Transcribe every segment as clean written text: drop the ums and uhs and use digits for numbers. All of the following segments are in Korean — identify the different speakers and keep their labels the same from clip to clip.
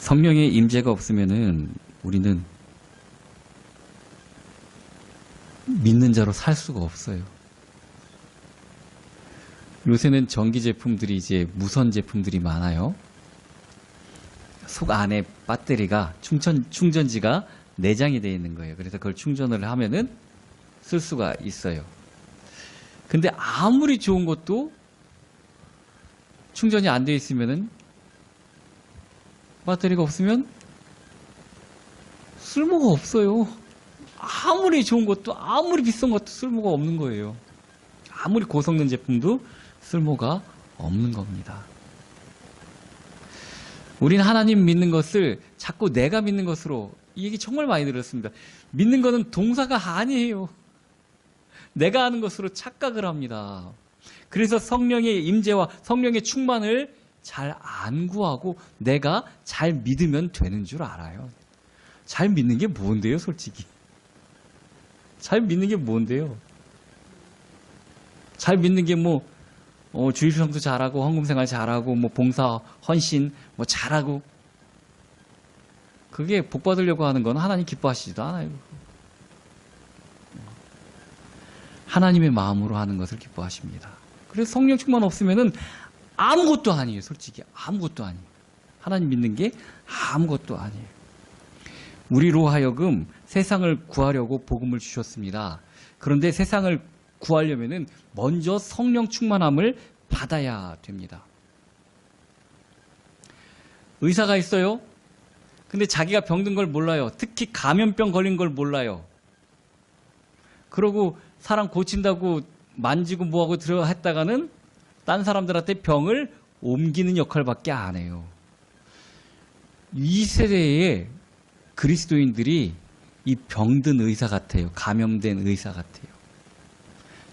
Speaker 1: 성령의 임재가 없으면은 우리는 믿는 자로 살 수가 없어요. 요새는 전기 제품들이 이제 무선 제품들이 많아요. 속 안에 배터리가 충전지가 내장이 되어 있는 거예요. 그래서 그걸 충전을 하면은 쓸 수가 있어요. 근데 아무리 좋은 것도 충전이 안 되어 있으면은 배터리가 없으면 쓸모가 없어요. 아무리 좋은 것도 아무리 비싼 것도 쓸모가 없는 거예요. 아무리 고성능 제품도 쓸모가 없는 겁니다. 우린 하나님 믿는 것을 자꾸 내가 믿는 것으로, 이 얘기 정말 많이 들었습니다. 믿는 것은 동사가 아니에요. 내가 하는 것으로 착각을 합니다. 그래서 성령의 임재와 성령의 충만을 잘 안 구하고 내가 잘 믿으면 되는 줄 알아요. 잘 믿는 게 뭔데요, 솔직히? 잘 믿는 게 뭔데요? 잘 믿는 게 뭐 주일성도 잘하고 헌금생활 잘하고 뭐 봉사 헌신 뭐 잘하고, 그게 복 받으려고 하는 건 하나님 기뻐하시지도 않아요. 하나님의 마음으로 하는 것을 기뻐하십니다. 그래서 성령 충만 없으면은 아무것도 아니에요. 솔직히 아무것도 아니에요. 하나님 믿는 게 아무것도 아니에요. 우리로 하여금 세상을 구하려고 복음을 주셨습니다. 그런데 세상을 구하려면은 먼저 성령 충만함을 받아야 됩니다. 의사가 있어요. 근데 자기가 병든 걸 몰라요. 특히 감염병 걸린 걸 몰라요. 그러고 사람 고친다고 만지고 뭐하고 들어했다가는 딴 사람들한테 병을 옮기는 역할밖에 안 해요. 이 세대의 그리스도인들이 이 병든 의사 같아요. 감염된 의사 같아요.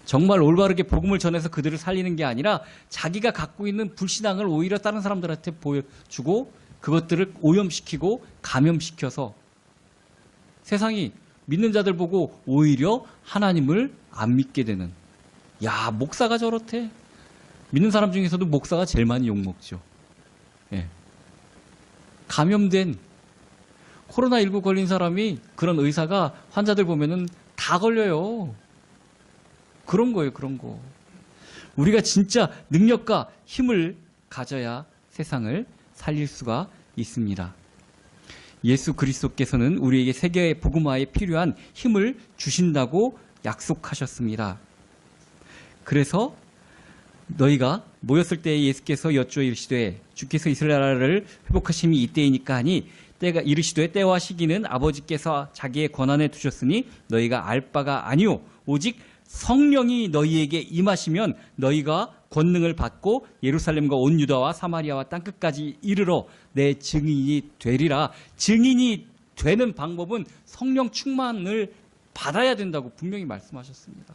Speaker 1: 정말 올바르게 복음을 전해서 그들을 살리는 게 아니라 자기가 갖고 있는 불신앙을 오히려 다른 사람들한테 보여주고 그것들을 오염시키고 감염시켜서 세상이 믿는 자들 보고 오히려 하나님을 안 믿게 되는, 야, 목사가 저렇대. 믿는 사람 중에서도 목사가 제일 많이 욕먹죠. 예. 감염된 코로나19 걸린 사람이, 그런 의사가 환자들 보면은 다 걸려요. 그런 거예요, 그런 거. 우리가 진짜 능력과 힘을 가져야 세상을 살릴 수가 있습니다. 예수 그리스도께서는 우리에게 세계의 복음화에 필요한 힘을 주신다고 약속하셨습니다. 그래서 너희가 모였을 때 예수께서 여쭈어 이르시되 주께서 이스라엘 나라를 회복하심이 이때이니까 하니, 때가 이르시되 때와 시기는 아버지께서 자기의 권한에 두셨으니 너희가 알 바가 아니오 오직 성령이 너희에게 임하시면 너희가 권능을 받고 예루살렘과 온 유다와 사마리아와 땅끝까지 이르러 내 증인이 되리라. 증인이 되는 방법은 성령 충만을 받아야 된다고 분명히 말씀하셨습니다.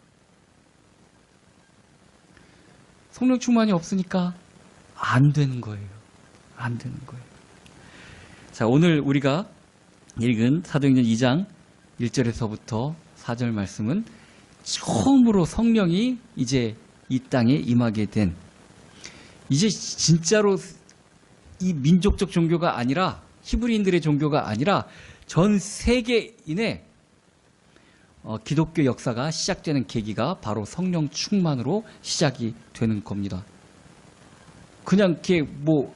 Speaker 1: 성령 충만이 없으니까 안 되는 거예요. 안 되는 거예요. 자, 오늘 우리가 읽은 사도행전 2장 1절에서부터 4절 말씀은 처음으로 성령이 이제 이 땅에 임하게 된, 이제 진짜로 이 민족적 종교가 아니라, 히브리인들의 종교가 아니라 전 세계인의 기독교 역사가 시작되는 계기가 바로 성령 충만으로 시작이 되는 겁니다. 그냥 이렇게 뭐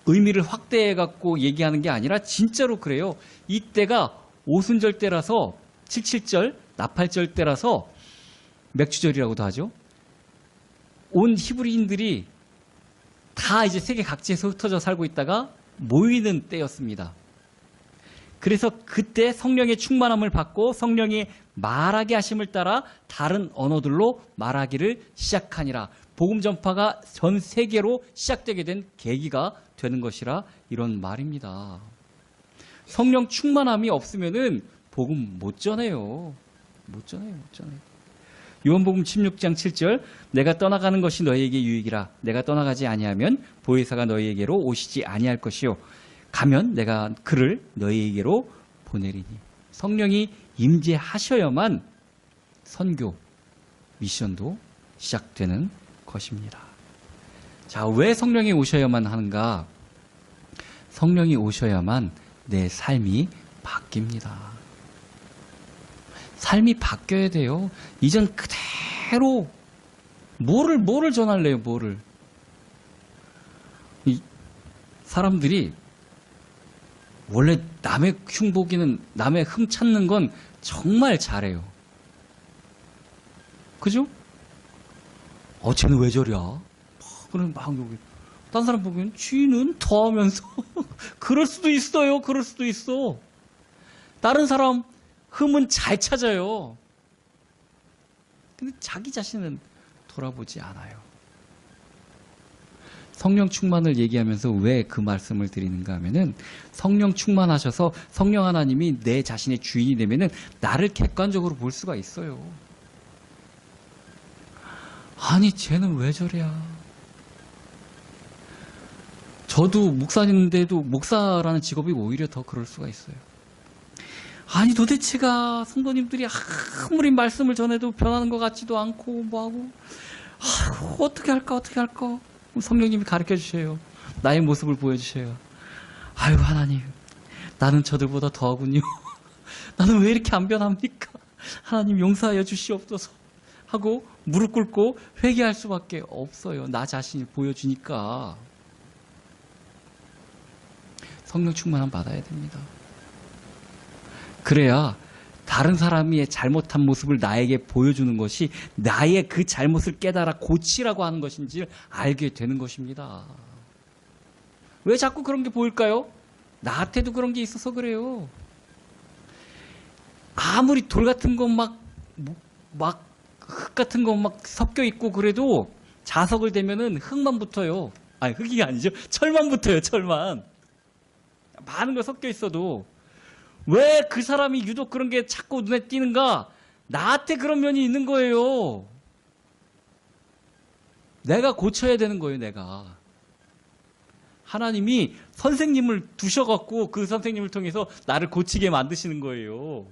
Speaker 1: 의미를 확대해 갖고 얘기하는 게 아니라 진짜로 그래요. 이때가 오순절 때라서 77절, 나팔절 때라서 맥주절이라고도 하죠. 온 히브리인들이 다 이제 세계 각지에서 흩어져 살고 있다가 모이는 때였습니다. 그래서 그때 성령의 충만함을 받고 성령이 말하게 하심을 따라 다른 언어들로 말하기를 시작하니라. 복음 전파가 전 세계로 시작되게 된 계기가 되는 것이라 이런 말입니다. 성령 충만함이 없으면은 복음 못 전해요. 못 전해요. 요한복음 16장 7절, 내가 떠나가는 것이 너희에게 유익이라. 내가 떠나가지 아니하면 보혜사가 너희에게로 오시지 아니할 것이요 가면 내가 그를 너희에게로 보내리니. 성령이 임재하셔야만 선교, 미션도 시작되는 것입니다. 자, 왜 성령이 오셔야만 하는가? 성령이 오셔야만 내 삶이 바뀝니다. 삶이 바뀌어야 돼요. 이전 그대로 뭐를 전할래요, 뭐를. 사람들이 원래 남의 흉보기는, 남의 흠 찾는 건 정말 잘해요. 그죠? 쟤는 왜 저랴? 그럼 막 여기 딴 사람 보기엔 쥐는 더 하면서 그럴 수도 있어요. 그럴 수도 있어. 다른 사람 흠은 잘 찾아요. 근데 자기 자신은 돌아보지 않아요. 성령 충만을 얘기하면서 왜 그 말씀을 드리는가 하면은, 성령 충만하셔서 성령 하나님이 내 자신의 주인이 되면은 나를 객관적으로 볼 수가 있어요. 아니 쟤는 왜 저래야. 저도 목사인데도 목사라는 직업이 오히려 더 그럴 수가 있어요. 아니 도대체가 성도님들이 아무리 말씀을 전해도 변하는 것 같지도 않고 뭐하고, 어떻게 할까. 성령님이 가르쳐 주셔요. 나의 모습을 보여주셔요. 아유 하나님, 나는 저들보다 더하군요. 나는 왜 이렇게 안 변합니까? 하나님 용서하여 주시옵소서 하고 무릎 꿇고 회개할 수밖에 없어요. 나 자신을 보여주니까. 성령 충만함 받아야 됩니다. 그래야 다른 사람의 잘못한 모습을 나에게 보여주는 것이 나의 그 잘못을 깨달아 고치라고 하는 것인지를 알게 되는 것입니다. 왜 자꾸 그런 게 보일까요? 나한테도 그런 게 있어서 그래요. 아무리 돌 같은 거 막 흙 같은 거 막 섞여 있고 그래도 자석을 대면은 흙만 붙어요. 아니 흙이 아니죠. 철만 붙어요. 철만. 많은 거 섞여 있어도 왜 그 사람이 유독 그런 게 자꾸 눈에 띄는가? 나한테 그런 면이 있는 거예요. 내가 고쳐야 되는 거예요, 내가. 하나님이 선생님을 두셔갖고 그 선생님을 통해서 나를 고치게 만드시는 거예요.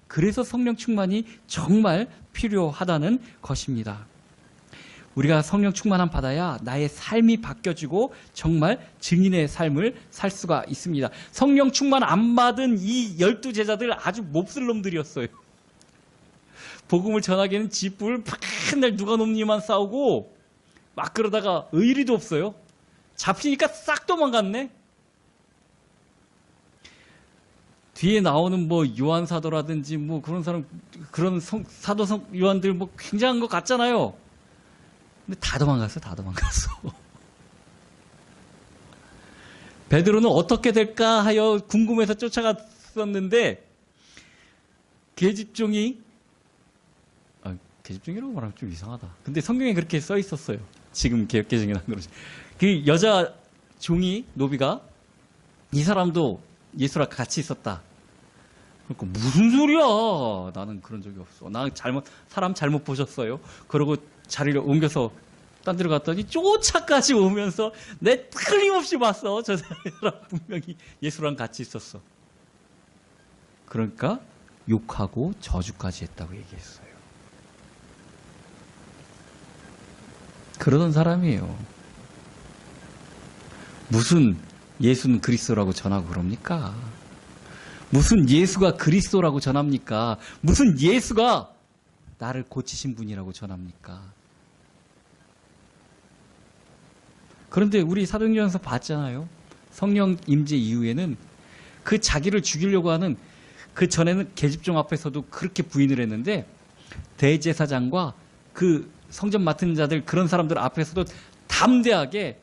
Speaker 1: 그래서 성령 충만이 정말 필요하다는 것입니다. 우리가 성령 충만함 받아야 나의 삶이 바뀌어지고 정말 증인의 삶을 살 수가 있습니다. 성령 충만 안 받은 이 12제자들 아주 몹쓸 놈들이었어요. 복음을 전하기에는 집불 맨날 누가 놈니만 싸우고 막 그러다가 의리도 없어요. 잡히니까 싹 도망갔네. 뒤에 나오는 뭐 요한 사도라든지 뭐 그런 사람, 그런 사도 요한들 뭐 굉장한 것 같잖아요. 근데 다 도망갔어. 베드로는 어떻게 될까 하여 궁금해서 쫓아갔었는데 계집종이, 계집종이라고 말하면 좀 이상하다. 근데 성경에 그렇게 써 있었어요. 지금 개역개정에 난 그러지. 그 여자 종이, 노비가 이 사람도 예수랑 같이 있었다. 그러니까 무슨 소리야? 나는 그런 적이 없어. 나 사람 잘못 보셨어요. 그러고 자리를 옮겨서 딴 데로 갔더니 쫓아까지 오면서 내 틀림없이 봤어. 저 사람 분명히 예수랑 같이 있었어. 그러니까 욕하고 저주까지 했다고 얘기했어요. 그러던 사람이에요. 무슨 예수는 그리스도라고 전하고 그럽니까? 무슨 예수가 그리스도라고 전합니까? 무슨 예수가 나를 고치신 분이라고 전합니까? 그런데 우리 사도행전에서 봤잖아요. 성령 임재 이후에는 그 자기를 죽이려고 하는, 그 전에는 계집종 앞에서도 그렇게 부인을 했는데 대제사장과 그 성전 맡은 자들, 그런 사람들 앞에서도 담대하게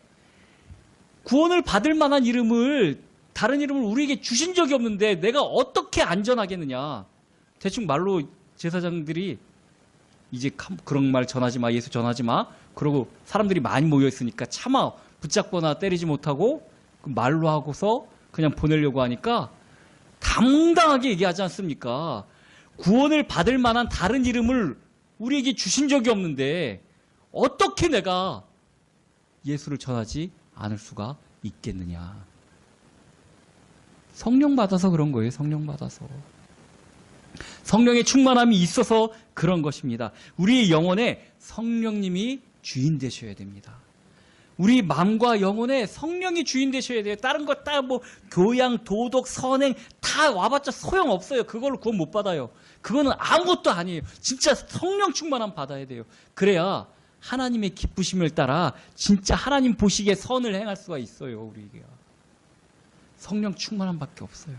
Speaker 1: 구원을 받을 만한 이름을, 다른 이름을 우리에게 주신 적이 없는데 내가 어떻게 안전하겠느냐. 대충 말로 제사장들이 이제 그런 말 전하지 마, 예수 전하지 마. 그러고 사람들이 많이 모여 있으니까 차마 붙잡거나 때리지 못하고 그 말로 하고서 그냥 보내려고 하니까 당당하게 얘기하지 않습니까? 구원을 받을 만한 다른 이름을 우리에게 주신 적이 없는데 어떻게 내가 예수를 전하지 않을 수가 있겠느냐. 성령 받아서 그런 거예요. 성령 받아서. 성령의 충만함이 있어서 그런 것입니다. 우리의 영혼에 성령님이 주인 되셔야 됩니다. 우리 마음과 영혼에 성령이 주인 되셔야 돼요. 다른 거 다 뭐 교양, 도덕, 선행 다 와봤자 소용없어요. 그걸로 구원 못 받아요. 그거는 아무것도 아니에요. 진짜 성령 충만함 받아야 돼요. 그래야 하나님의 기쁘심을 따라 진짜 하나님 보시기에 선을 행할 수가 있어요. 우리가 성령 충만함밖에 없어요.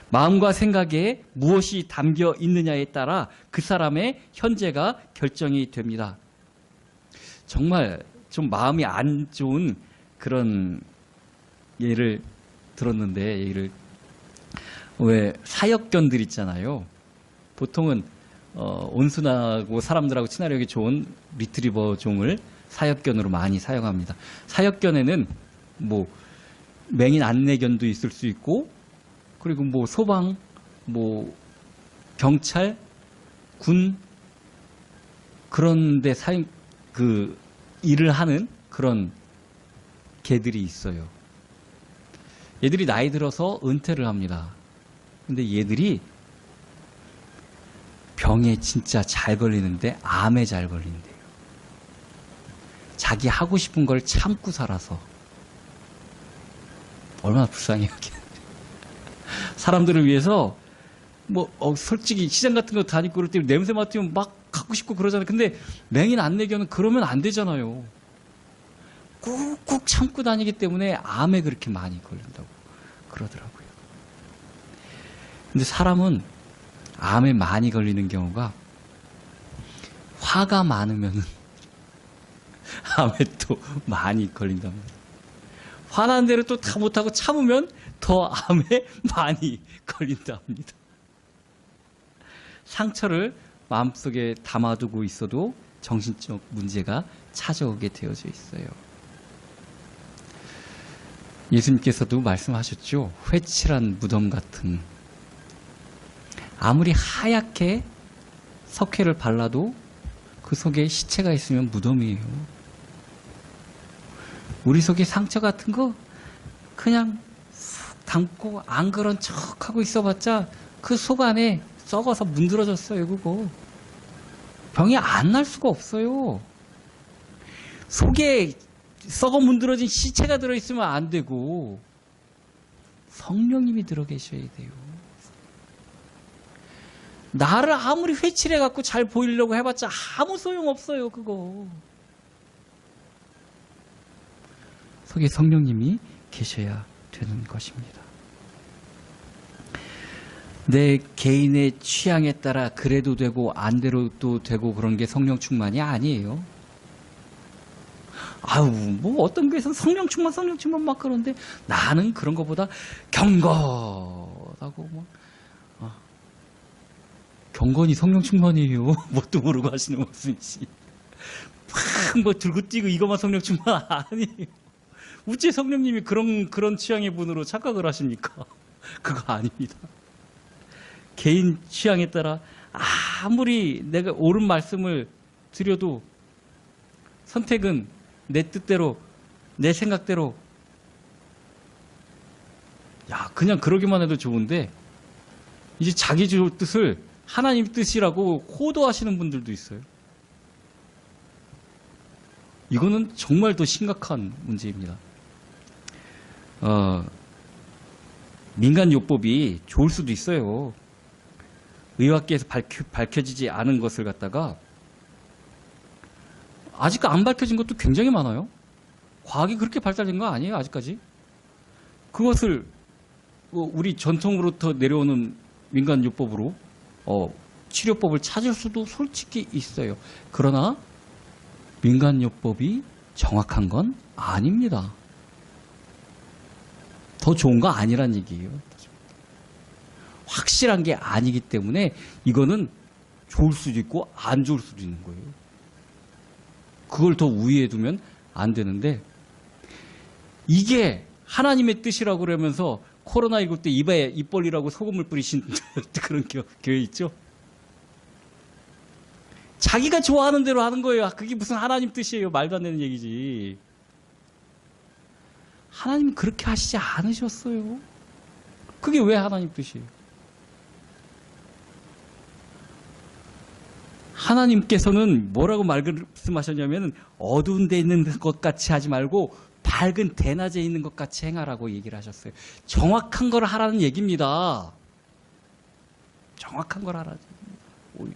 Speaker 1: 마음과 생각에 무엇이 담겨 있느냐에 따라 그 사람의 현재가 결정이 됩니다. 정말 좀 마음이 안 좋은 그런 예를 들었는데, 왜 사역견들 있잖아요. 보통은 온순하고 사람들하고 친화력이 좋은 리트리버 종을 사역견으로 많이 사용합니다. 사역견에는 뭐 맹인 안내견도 있을 수 있고, 그리고 뭐 소방, 뭐 경찰, 군 그런데 일을 하는 그런 개들이 있어요. 얘들이 나이 들어서 은퇴를 합니다. 근데 얘들이 병에 진짜 잘 걸리는데 암에 잘 걸린대요. 자기 하고 싶은 걸 참고 살아서. 얼마나 불쌍해요. 사람들을 위해서 솔직히 시장 같은 거 다니고 그럴 때 냄새 맡으면 막 갖고 싶고 그러잖아요. 근데 맹인 안내견은 그러면 안 되잖아요. 꾹꾹 참고 다니기 때문에 암에 그렇게 많이 걸린다고 그러더라고요. 근데 사람은 암에 많이 걸리는 경우가 화가 많으면 암에 또 많이 걸린답니다. 화난 대로 또 다 못하고 참으면 더 암에 많이 걸린답니다. 상처를 마음속에 담아두고 있어도 정신적 문제가 찾아오게 되어져 있어요. 예수님께서도 말씀하셨죠. 회칠한 무덤 같은, 아무리 하얗게 석회를 발라도 그 속에 시체가 있으면 무덤이에요. 우리 속에 상처 같은 거 그냥 쑥 담고 안 그런 척하고 있어봤자 그 속 안에 썩어서 문드러졌어요. 그거 병이 안 날 수가 없어요. 속에 썩어 문드러진 시체가 들어있으면 안 되고 성령님이 들어 계셔야 돼요. 나를 아무리 회칠해갖고 잘 보이려고 해봤자 아무 소용없어요. 그거 속에 성령님이 계셔야 되는 것입니다. 내 개인의 취향에 따라 그래도 되고 안 돼도 되고 그런 게 성령 충만이 아니에요. 뭐 어떤 교회에서는 성령 충만 막 그러는데 나는 그런 것보다 경건하고 경건이 성령 충만이에요. 뭣도 모르고 하시는 말씀이지. 막 들고 뛰고 이것만 성령 충만 아니에요. 우째 성령님이 그런 취향의 분으로 착각을 하십니까? 그거 아닙니다. 개인 취향에 따라 아무리 내가 옳은 말씀을 드려도 선택은 내 뜻대로, 내 생각대로, 그냥 그러기만 해도 좋은데 이제 자기 뜻을 하나님 뜻이라고 호도하시는 분들도 있어요. 이거는 정말 더 심각한 문제입니다. 민간요법이 좋을 수도 있어요. 의학계에서 밝혀지지 않은 것을 갖다가 아직 안 밝혀진 것도 굉장히 많아요. 과학이 그렇게 발달된 거 아니에요, 아직까지. 그것을 우리 전통으로부터 내려오는 민간요법으로 치료법을 찾을 수도 솔직히 있어요. 그러나 민간요법이 정확한 건 아닙니다. 더 좋은 거 아니란 얘기예요. 확실한 게 아니기 때문에 이거는 좋을 수도 있고 안 좋을 수도 있는 거예요. 그걸 더 우위에 두면 안 되는데, 이게 하나님의 뜻이라고 그러면서 코로나19 때 입에 입 벌리라고 소금을 뿌리신 그런 교회 있죠? 자기가 좋아하는 대로 하는 거예요. 그게 무슨 하나님 뜻이에요. 말도 안 되는 얘기지. 하나님은 그렇게 하시지 않으셨어요. 그게 왜 하나님 뜻이에요? 하나님께서는 뭐라고 말씀하셨냐면 어두운 데 있는 것 같이 하지 말고 밝은 대낮에 있는 것 같이 행하라고 얘기를 하셨어요. 정확한 걸 하라는 얘기입니다. 정확한 걸 하라는 얘기입니다. 오히려.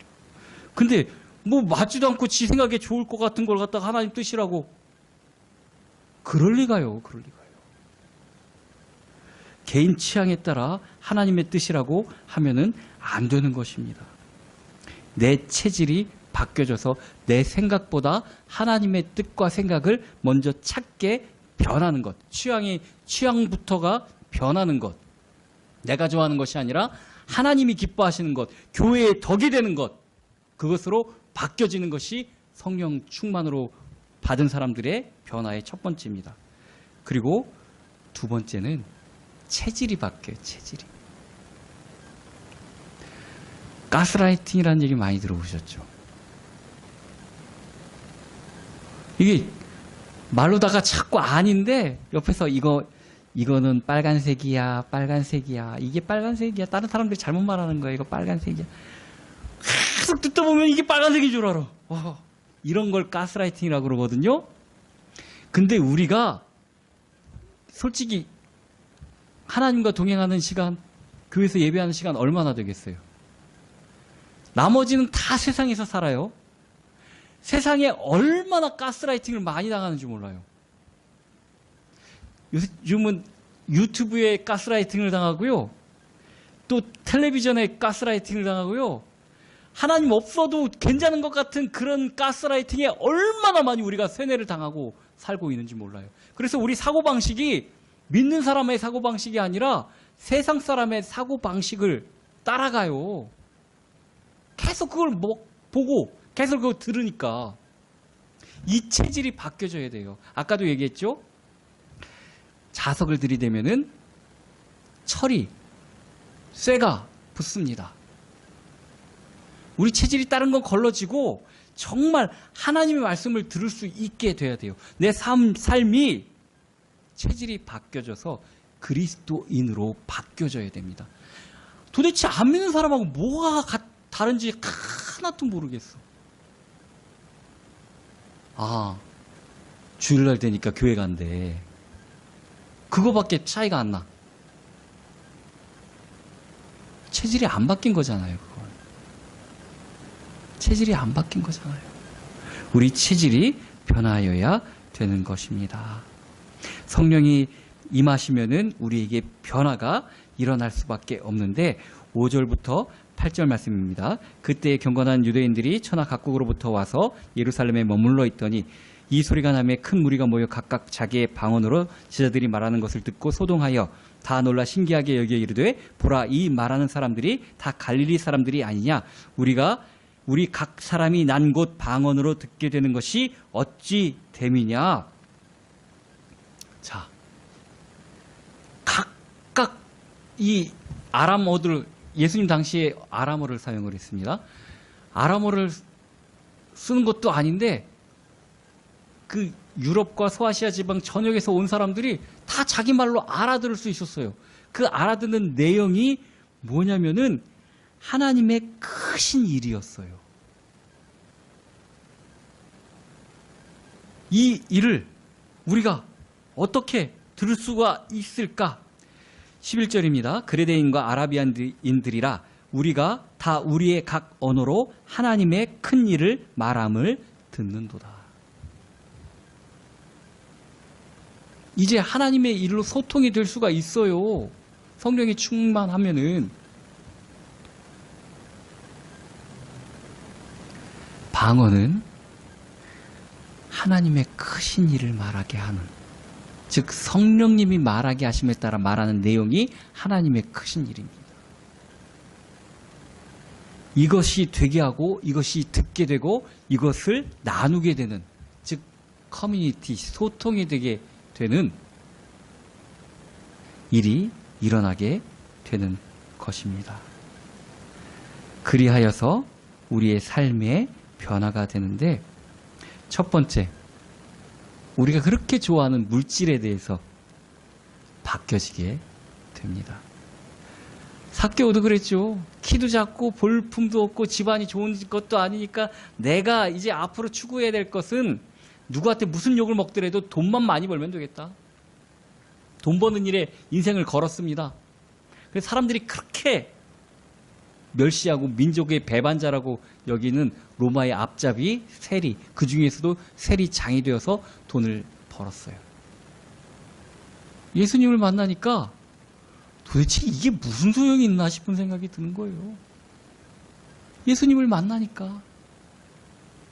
Speaker 1: 근데 뭐 맞지도 않고 지 생각에 좋을 것 같은 걸 갖다가 하나님 뜻이라고. 그럴 리가요. 그럴 리가요. 개인 취향에 따라 하나님의 뜻이라고 하면은 안 되는 것입니다. 내 체질이 바뀌어져서 내 생각보다 하나님의 뜻과 생각을 먼저 찾게 변하는 것. 취향부터가 변하는 것. 내가 좋아하는 것이 아니라 하나님이 기뻐하시는 것. 교회의 덕이 되는 것. 그것으로 바뀌어지는 것이 성령 충만으로 받은 사람들의 변화의 첫 번째입니다. 그리고 두 번째는 체질이 바뀌어요. 체질이. 가스라이팅이라는 얘기 많이 들어보셨죠? 이게 말로다가 자꾸 아닌데 옆에서 이거는 빨간색이야, 빨간색이야. 이게 빨간색이야. 다른 사람들이 잘못 말하는 거야. 이거 빨간색이야. 계속 듣다 보면 이게 빨간색인 줄 알아. 이런 걸 가스라이팅이라고 그러거든요. 근데 우리가 솔직히 하나님과 동행하는 시간, 교회에서 예배하는 시간 얼마나 되겠어요? 나머지는 다 세상에서 살아요. 세상에 얼마나 가스라이팅을 많이 당하는지 몰라요. 요즘은 유튜브에 가스라이팅을 당하고요. 또 텔레비전에 가스라이팅을 당하고요. 하나님 없어도 괜찮은 것 같은 그런 가스라이팅에 얼마나 많이 우리가 세뇌를 당하고 살고 있는지 몰라요. 그래서 우리 사고방식이 믿는 사람의 사고방식이 아니라 세상 사람의 사고방식을 따라가요. 계속 그걸 보고 계속 그걸 들으니까 이 체질이 바뀌어져야 돼요. 아까도 얘기했죠? 자석을 들이대면은 철이, 쇠가 붙습니다. 우리 체질이 다른 건 걸러지고 정말 하나님의 말씀을 들을 수 있게 돼야 돼요. 내 삶이 체질이 바뀌어져서 그리스도인으로 바뀌어져야 됩니다. 도대체 안 믿는 사람하고 뭐가 다른지 하나도 모르겠어. 주일날 되니까 교회 간대. 그거밖에 차이가 안 나. 체질이 안 바뀐 거잖아요. 그건. 체질이 안 바뀐 거잖아요. 우리 체질이 변하여야 되는 것입니다. 성령이 임하시면은 우리에게 변화가 일어날 수밖에 없는데 5절부터 8절 말씀입니다. 그때 경건한 유대인들이 천하 각국으로부터 와서 예루살렘에 머물러 있더니 이 소리가 나매 큰 무리가 모여 각각 자기의 방언으로 제자들이 말하는 것을 듣고 소동하여 다 놀라 신기하게 여겨 이르되 보라 이 말하는 사람들이 다 갈릴리 사람들이 아니냐 우리 각 사람이 난 곳 방언으로 듣게 되는 것이 어찌 됨이냐. 자, 각각 이 아람어들 예수님 당시에 아람어를 사용을 했습니다. 아람어를 쓰는 것도 아닌데 그 유럽과 소아시아 지방 전역에서 온 사람들이 다 자기 말로 알아들을 수 있었어요. 그 알아듣는 내용이 뭐냐면은 하나님의 크신 일이었어요. 이 일을 우리가 어떻게 들을 수가 있을까? 11절입니다. 그레데인과 아라비안인들이라 우리가 다 우리의 각 언어로 하나님의 큰 일을 말함을 듣는도다. 이제 하나님의 일로 소통이 될 수가 있어요. 성령이 충만하면은. 방언은 하나님의 크신 일을 말하게 하는, 즉 성령님이 말하게 하심에 따라 말하는 내용이 하나님의 크신 일입니다. 이것이 되게 하고 이것이 듣게 되고 이것을 나누게 되는, 즉 커뮤니티, 소통이 되게 되는 일이 일어나게 되는 것입니다. 그리하여서 우리의 삶의 변화가 되는데, 첫 번째, 우리가 그렇게 좋아하는 물질에 대해서 바뀌어지게 됩니다. 삭개오도 그랬죠. 키도 작고 볼품도 없고 집안이 좋은 것도 아니니까 내가 이제 앞으로 추구해야 될 것은 누구한테 무슨 욕을 먹더라도 돈만 많이 벌면 되겠다. 돈 버는 일에 인생을 걸었습니다. 그래서 사람들이 그렇게 멸시하고 민족의 배반자라고 여기는 로마의 앞잡이 세리, 그 중에서도 세리장이 되어서 돈을 벌었어요. 예수님을 만나니까 도대체 이게 무슨 소용이 있나 싶은 생각이 드는 거예요. 예수님을 만나니까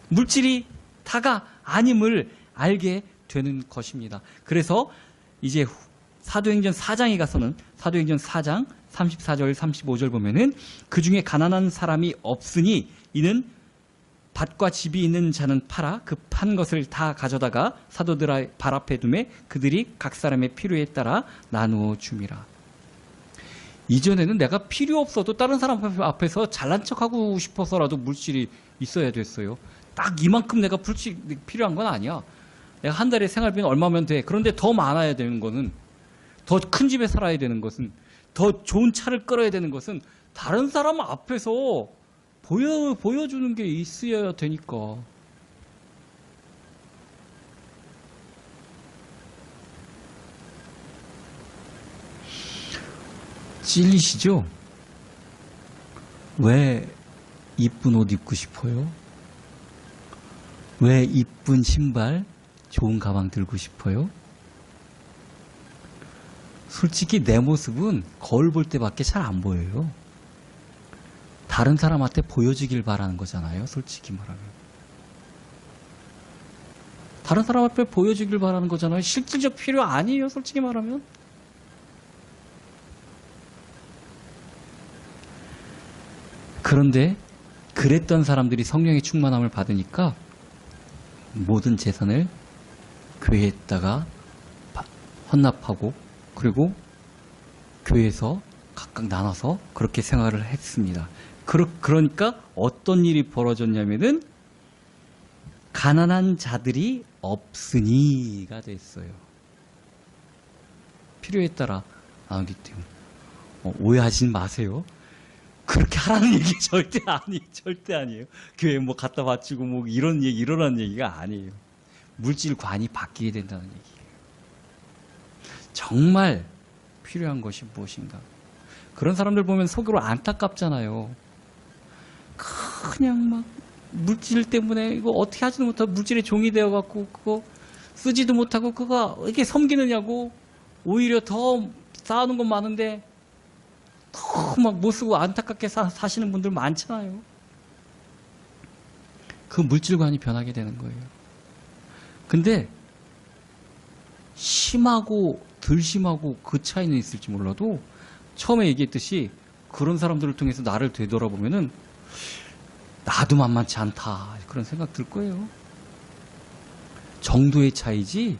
Speaker 1: 물질이 다가 아님을 알게 되는 것입니다. 그래서 이제 사도행전 4장에 가서는 사도행전 4장 34절 35절 보면은 그 중에 가난한 사람이 없으니 이는 밭과 집이 있는 자는 팔아 그 판 것을 다 가져다가 사도들 발 앞에 두매 그들이 각 사람의 필요에 따라 나누어 줌이라. 이전에는 내가 필요 없어도 다른 사람 앞에서 잘난 척하고 싶어서라도 물질이 있어야 됐어요. 딱 이만큼 내가 필요한 건 아니야. 내가 한 달에 생활비는 얼마면 돼. 그런데 더 많아야 되는 거는, 더 큰 집에 살아야 되는 것은, 더 좋은 차를 끌어야 되는 것은 다른 사람 앞에서 보여주는 게 있어야 되니까. 찔리시죠? 왜 이쁜 옷 입고 싶어요? 왜 이쁜 신발, 좋은 가방 들고 싶어요? 솔직히 내 모습은 거울 볼 때밖에 잘 안 보여요. 다른 사람한테 보여주길 바라는 거잖아요, 솔직히 말하면. 다른 사람 앞에 보여주길 바라는 거잖아요. 실질적 필요 아니에요, 솔직히 말하면. 그런데 그랬던 사람들이 성령의 충만함을 받으니까 모든 재산을 교회에다가 헌납하고 그리고 교회에서 각각 나눠서 그렇게 생활을 했습니다. 그러니까 어떤 일이 벌어졌냐면은 가난한 자들이 없으니가 됐어요. 필요에 따라 나누기 때문에. 오해하지 마세요. 그렇게 하라는 얘기 절대 아니에요. 교회 뭐 갖다 바치고 뭐 이런 얘기, 이러라는 얘기가 아니에요. 물질관이 바뀌게 된다는 얘기예요. 정말 필요한 것이 무엇인가. 그런 사람들 보면 속으로 안타깝잖아요. 그냥 막 물질 때문에 이거 어떻게 하지도 못하고 물질의 종이 되어갖고 그거 쓰지도 못하고 그거 이렇게 섬기느냐고. 오히려 더 쌓아놓은 건 많은데 너무 막 못 쓰고 안타깝게 사시는 분들 많잖아요. 그 물질관이 변하게 되는 거예요. 근데 심하고 덜 심하고 그 차이는 있을지 몰라도 처음에 얘기했듯이 그런 사람들을 통해서 나를 되돌아보면은 나도 만만치 않다 그런 생각 들 거예요. 정도의 차이지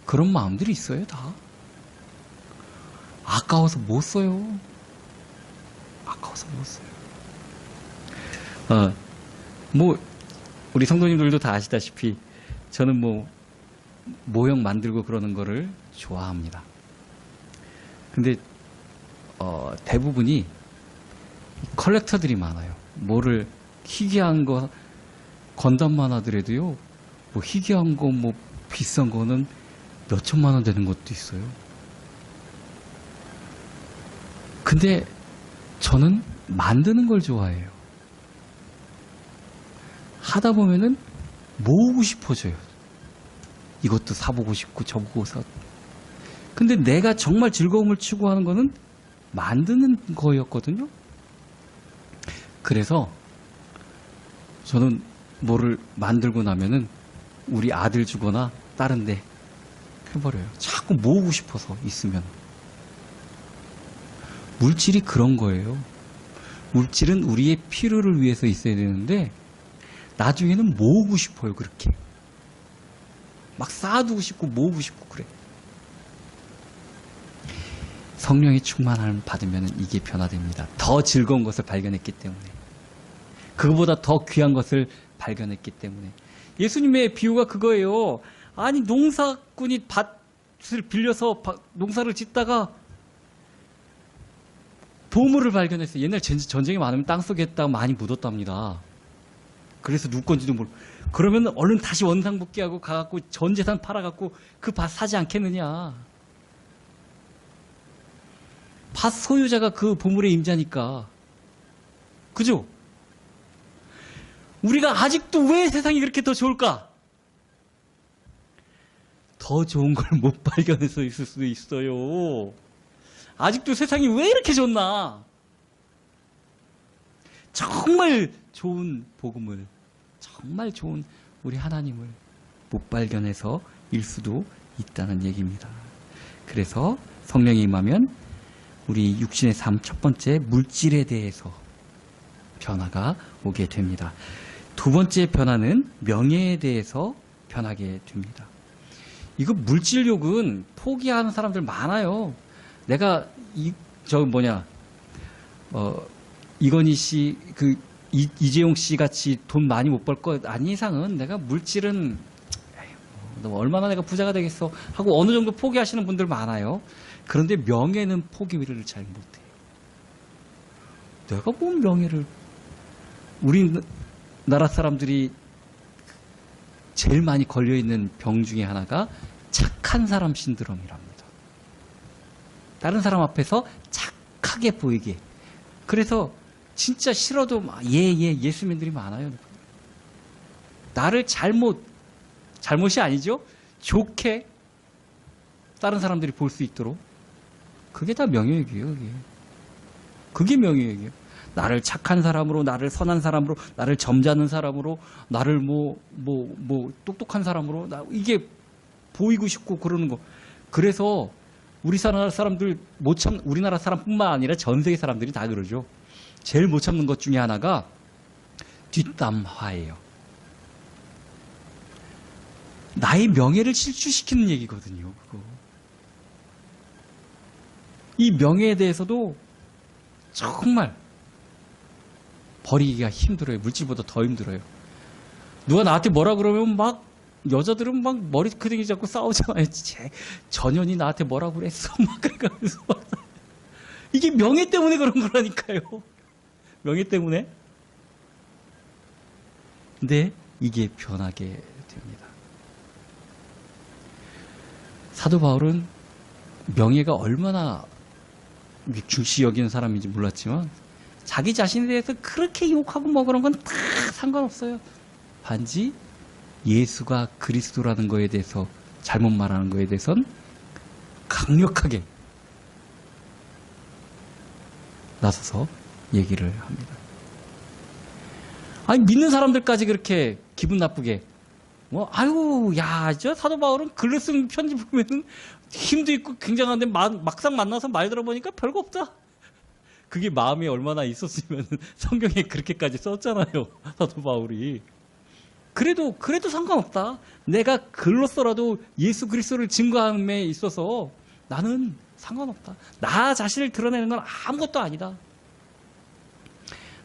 Speaker 1: 그런 마음들이 있어요. 다 아까워서 못 써요. 아까워서 못 써요. 뭐 우리 성도님들도 다 아시다시피 저는 뭐 모형 만들고 그러는 거를 좋아합니다. 근데 대부분이 컬렉터들이 많아요. 뭐를 희귀한 거 건담만 하더라도요. 뭐 희귀한 거 뭐 비싼 거는 몇 천만 원 되는 것도 있어요. 근데 저는 만드는 걸 좋아해요. 하다 보면은 모으고 싶어져요. 이것도 사보고 싶고 저보고 사. 근데 내가 정말 즐거움을 추구하는 거는 만드는 거였거든요. 그래서 저는 뭐를 만들고 나면은 우리 아들 주거나 다른데 해버려요. 자꾸 모으고 싶어서 있으면. 물질이 그런 거예요. 물질은 우리의 필요를 위해서 있어야 되는데 나중에는 모으고 싶어요. 그렇게 막 쌓아두고 싶고 모으고 싶고 그래. 성령의 충만함을 받으면 이게 변화됩니다. 더 즐거운 것을 발견했기 때문에, 그거보다 더 귀한 것을 발견했기 때문에. 예수님의 비유가 그거예요. 아니 농사꾼이 밭을 빌려서 농사를 짓다가 보물을 발견했어요. 옛날 전쟁이 많으면 땅속에다가 많이 묻었답니다. 그래서 누구 건지도 모르고. 그러면 얼른 다시 원상복귀하고 가갖고 전 재산 팔아갖고 그 밭 사지 않겠느냐. 밭 소유자가 그 보물의 임자니까. 그죠? 우리가 아직도 왜 세상이 그렇게 더 좋을까? 더 좋은 걸 못 발견해서 있을 수도 있어요. 아직도 세상이 왜 이렇게 좋나? 정말 좋은 복음을, 정말 좋은 우리 하나님을 못 발견해서 일 수도 있다는 얘기입니다. 그래서 성령이 임하면 우리 육신의 삶 첫 번째 물질에 대해서 변화가 오게 됩니다. 두 번째 변화는 명예에 대해서 변하게 됩니다. 이거 물질욕은 포기하는 사람들 많아요. 내가 이건희 씨, 이재용 씨 같이 돈 많이 못 벌 것 아닌 이상은 내가 물질은 얼마나 내가 부자가 되겠어 하고 어느 정도 포기하시는 분들 많아요. 그런데 명예는 포기를 잘 못해요. 내가 뭔 명예를. 우리나라 사람들이 제일 많이 걸려있는 병 중에 하나가 착한 사람 신드롬이랍니다. 다른 사람 앞에서 착하게 보이게. 그래서 진짜 싫어도 예수민들이 많아요. 나를 잘못이 아니죠. 좋게 다른 사람들이 볼 수 있도록. 그게 다 명예욕이에요. 그게 명예욕이에요. 나를 착한 사람으로, 나를 선한 사람으로, 나를 점잖은 사람으로, 나를 똑똑한 사람으로, 이게 보이고 싶고 그러는 거. 그래서 우리나라 사람뿐만 아니라 전 세계 사람들이 다 그러죠. 제일 못 참는 것 중에 하나가 뒷담화예요. 나의 명예를 실추시키는 얘기거든요. 그거. 이 명예에 대해서도 정말 버리기가 힘들어요. 물질보다 더 힘들어요. 누가 나한테 뭐라 그러면 여자들은 머리 크댕이 잡고 싸우잖아요. 전현이 나한테 뭐라고 그랬어? 그러면서 이게 명예 때문에 그런 거라니까요. 명예 때문에. 근데 이게 변하게 됩니다. 사도 바울은 명예가 얼마나 중시 여기는 사람인지 몰랐지만 자기 자신에 대해서 그렇게 욕하고 그런 건 다 상관없어요. 단지 예수가 그리스도라는 거에 대해서 잘못 말하는 거에 대해서는 강력하게 나서서 얘기를 합니다. 아니 믿는 사람들까지 그렇게 기분 나쁘게 저 사도 바울은 글로 쓴 편지 보면은 힘도 있고 굉장한데 막상 만나서 말 들어보니까 별거 없다. 그게 마음에 얼마나 있었으면 성경에 그렇게까지 썼잖아요. 사도 바울이. 그래도 상관없다. 내가 글로써라도 예수 그리스도를 증거함에 있어서 나는 상관없다. 나 자신을 드러내는 건 아무것도 아니다.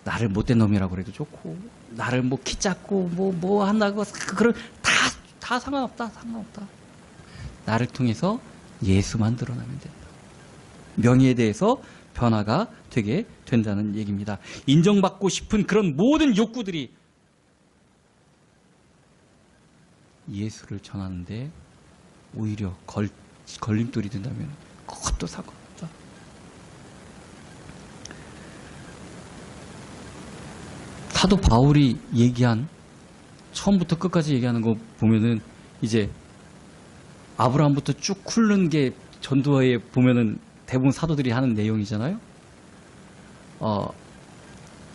Speaker 1: 나를 못된 놈이라고 그래도 좋고, 나를 키 작고 한다고 다 상관없다. 나를 통해서 예수만 드러나면 된다. 명예에 대해서 변화가 되게 된다는 얘기입니다. 인정받고 싶은 그런 모든 욕구들이 예수를 전하는데 오히려 걸림돌이 된다면 그것도 상관없다. 사도 바울이 얘기한 처음부터 끝까지 얘기하는 거 보면은 이제 아브라함부터 쭉 훑는 게 전도에 보면은 대부분 사도들이 하는 내용이잖아요.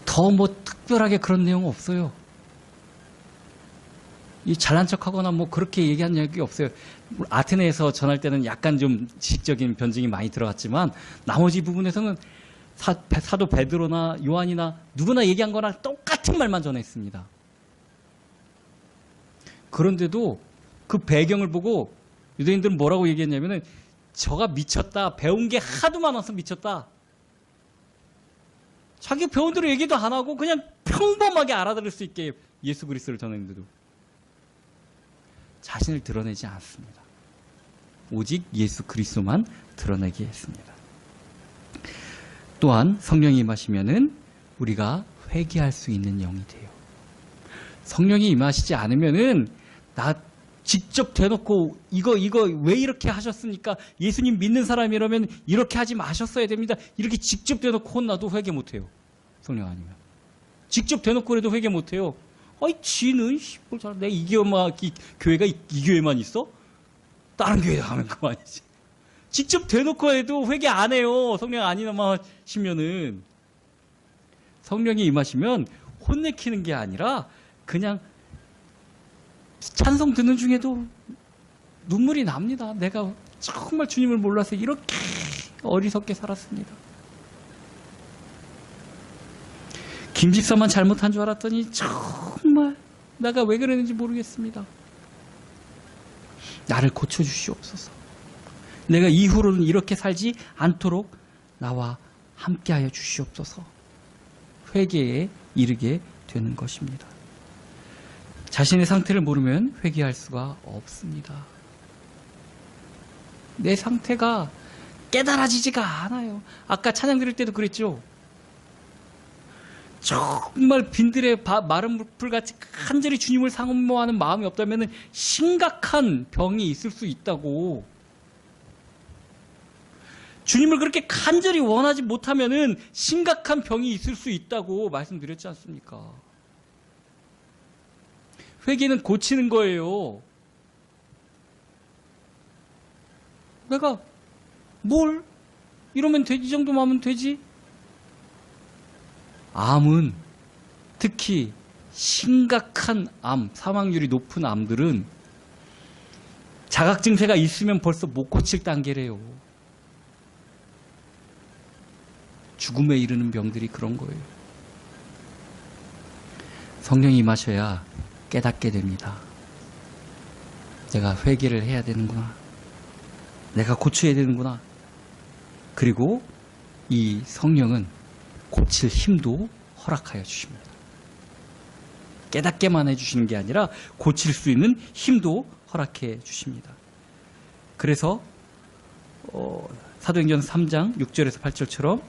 Speaker 1: 더 특별하게 그런 내용은 없어요. 이 잘난 척하거나 그렇게 얘기한 얘기 없어요. 아테네에서 전할 때는 약간 좀 지식적인 변증이 많이 들어갔지만 나머지 부분에서는 사도 베드로나 요한이나 누구나 얘기한 거랑 똑같은 말만 전했습니다. 그런데도 그 배경을 보고 유대인들은 뭐라고 얘기했냐면은 저가 미쳤다. 배운 게 하도 많아서 미쳤다. 자기 배운 대로 얘기도 안 하고 그냥 평범하게 알아들을 수 있게 예수 그리스도를 전했는데도 자신을 드러내지 않았습니다. 오직 예수 그리스도만 드러내게 했습니다. 또한 성령이 임하시면은 우리가 회개할 수 있는 영이 돼요. 성령이 임하시지 않으면은 나 직접 대놓고 이거 왜 이렇게 하셨습니까? 예수님 믿는 사람이라면 이렇게 하지 마셨어야 됩니다. 이렇게 직접 대놓고 혼나도 회개 못해요. 성령 아니면. 직접 대놓고 그래도 회개 못해요. 아이 지는 내가 교회가 이 교회만 있어? 다른 교회 가면 그만이지. 직접 대놓고 해도 회개 안 해요. 성령 안 임하시면은. 성령이 임하시면 혼내키는 게 아니라 그냥 찬송 듣는 중에도 눈물이 납니다. 내가 정말 주님을 몰라서 이렇게 어리석게 살았습니다. 김 집사만 잘못한 줄 알았더니 정말 내가 왜 그랬는지 모르겠습니다. 나를 고쳐주시옵소서. 내가 이후로는 이렇게 살지 않도록 나와 함께하여 주시옵소서. 회개에 이르게 되는 것입니다. 자신의 상태를 모르면 회개할 수가 없습니다. 내 상태가 깨달아지지가 않아요. 아까 찬양 드릴 때도 그랬죠. 정말 빈들의 마른 풀같이 간절히 주님을 사모하는 마음이 없다면 심각한 병이 있을 수 있다고. 주님을 그렇게 간절히 원하지 못하면 심각한 병이 있을 수 있다고 말씀드렸지 않습니까? 회개는 고치는 거예요. 내가 뭘 이러면 되지, 이 정도만 하면 되지? 암은 특히 심각한 암, 사망률이 높은 암들은 자각 증세가 있으면 벌써 못 고칠 단계래요. 죽음에 이르는 병들이 그런 거예요. 성령이 임하셔야 깨닫게 됩니다. 내가 회개를 해야 되는구나. 내가 고쳐야 되는구나. 그리고 이 성령은 고칠 힘도 허락하여 주십니다. 깨닫게만 해주시는 게 아니라 고칠 수 있는 힘도 허락해 주십니다. 그래서 사도행전 3장 6절에서 8절처럼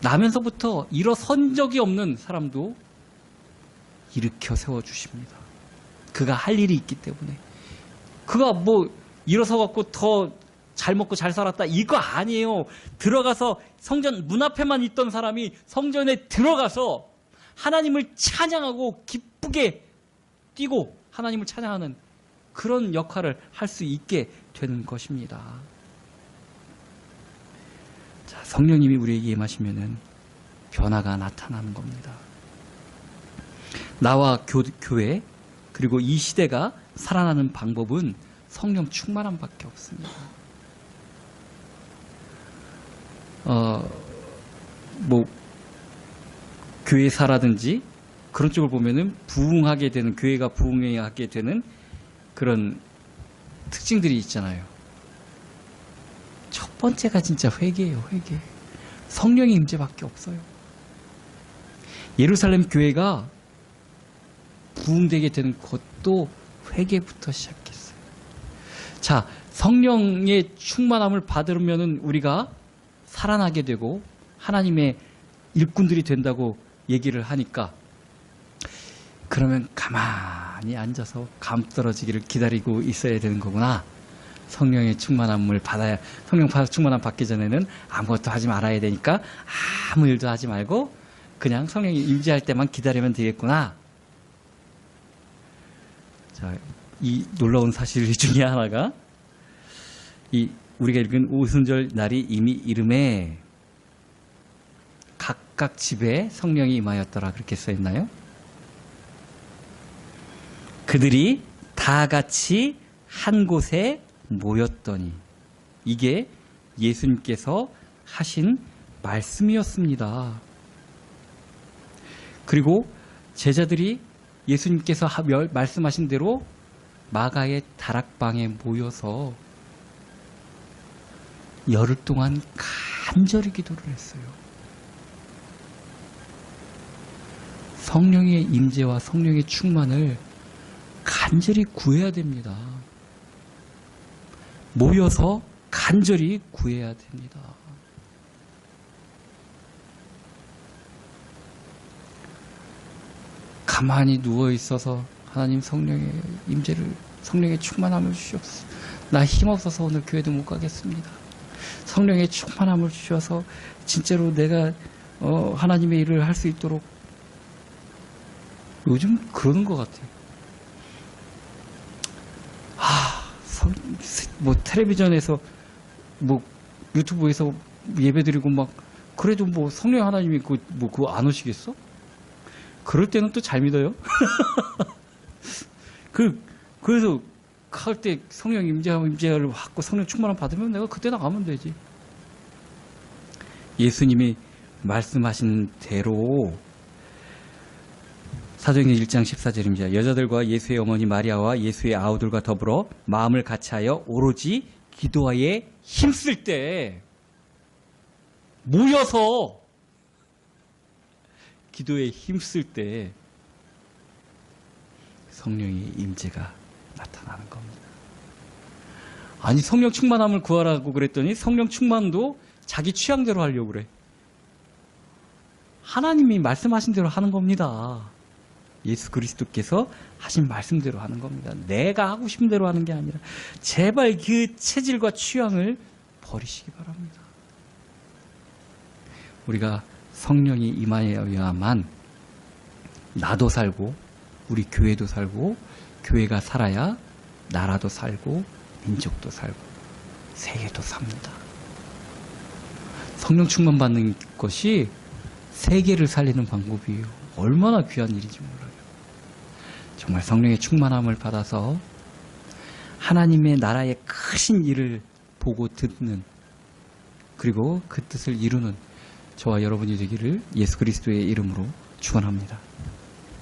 Speaker 1: 나면서부터 일어선 적이 없는 사람도 일으켜 세워주십니다. 그가 할 일이 있기 때문에. 그가 뭐 일어서 갖고 더 잘 먹고 잘 살았다 이거 아니에요. 들어가서 성전 문 앞에만 있던 사람이 성전에 들어가서 하나님을 찬양하고 기쁘게 뛰고 하나님을 찬양하는 그런 역할을 할 수 있게 되는 것입니다. 자, 성령님이 우리에게 임하시면은 변화가 나타나는 겁니다. 나와 교회 그리고 이 시대가 살아나는 방법은 성령 충만함밖에 없습니다. 교회사라든지 그런 쪽을 보면은 부흥하게 되는, 교회가 부흥하게 되는 그런 특징들이 있잖아요. 첫 번째가 진짜 회개예요, 회개. 성령의 임재밖에 없어요. 예루살렘 교회가 부흥되게 되는 것도 회개부터 시작했어요. 자, 성령의 충만함을 받으면은 우리가 살아나게 되고 하나님의 일꾼들이 된다고 얘기를 하니까 그러면 가만히 앉아서 감 떨어지기를 기다리고 있어야 되는 거구나. 성령의 충만함을 받아야, 성령 충만함 받기 전에는 아무것도 하지 말아야 되니까 아무 일도 하지 말고 그냥 성령이 임재할 때만 기다리면 되겠구나. 자, 이 놀라운 사실 중에 하나가 우리가 읽은 오순절 날이 이미 이름에 각각 집에 성령이 임하였더라 그렇게 써있나요? 그들이 다 같이 한 곳에 모였더니 이게 예수님께서 하신 말씀이었습니다. 그리고 제자들이 예수님께서 말씀하신 대로 마가의 다락방에 모여서 열흘 동안 간절히 기도를 했어요. 성령의 임재와 성령의 충만을 간절히 구해야 됩니다. 모여서 간절히 구해야 됩니다. 가만히 누워 있어서 하나님 성령의 임재를, 성령의 충만함을 주시옵소서. 나 힘없어서 오늘 교회도 못 가겠습니다. 성령의 충만함을 주셔서 진짜로 내가 하나님의 일을 할 수 있도록. 요즘 그러는 것 같아요. 뭐 텔레비전에서 뭐 유튜브에서 예배드리고 막 그래도 뭐 성령 하나님이 그거 안 오시겠어? 그럴 때는 또 잘 믿어요. 그래서 할 때 성령 임재를 받고 성령 충만함 받으면 내가 그때 나가면 되지. 예수님이 말씀하신 대로 사도행전 1장 14절입니다. 여자들과 예수의 어머니 마리아와 예수의 아우들과 더불어 마음을 같이하여 오로지 기도하에 힘쓸 때, 모여서 기도에 힘쓸 때 성령의 임재가 나타나는 겁니다. 아니, 성령 충만함을 구하라고 그랬더니 성령 충만도 자기 취향대로 하려고 그래. 하나님이 말씀하신 대로 하는 겁니다. 예수 그리스도께서 하신 말씀대로 하는 겁니다. 내가 하고 싶은 대로 하는 게 아니라 제발 그 체질과 취향을 버리시기 바랍니다. 우리가 성령이 임하여야만 나도 살고 우리 교회도 살고 교회가 살아야 나라도 살고 민족도 살고 세계도 삽니다. 성령 충만 받는 것이 세계를 살리는 방법이에요. 얼마나 귀한 일인지 몰라요. 정말 성령의 충만함을 받아서 하나님의 나라의 크신 일을 보고 듣는, 그리고 그 뜻을 이루는 저와 여러분이 되기를 예수 그리스도의 이름으로 축원합니다.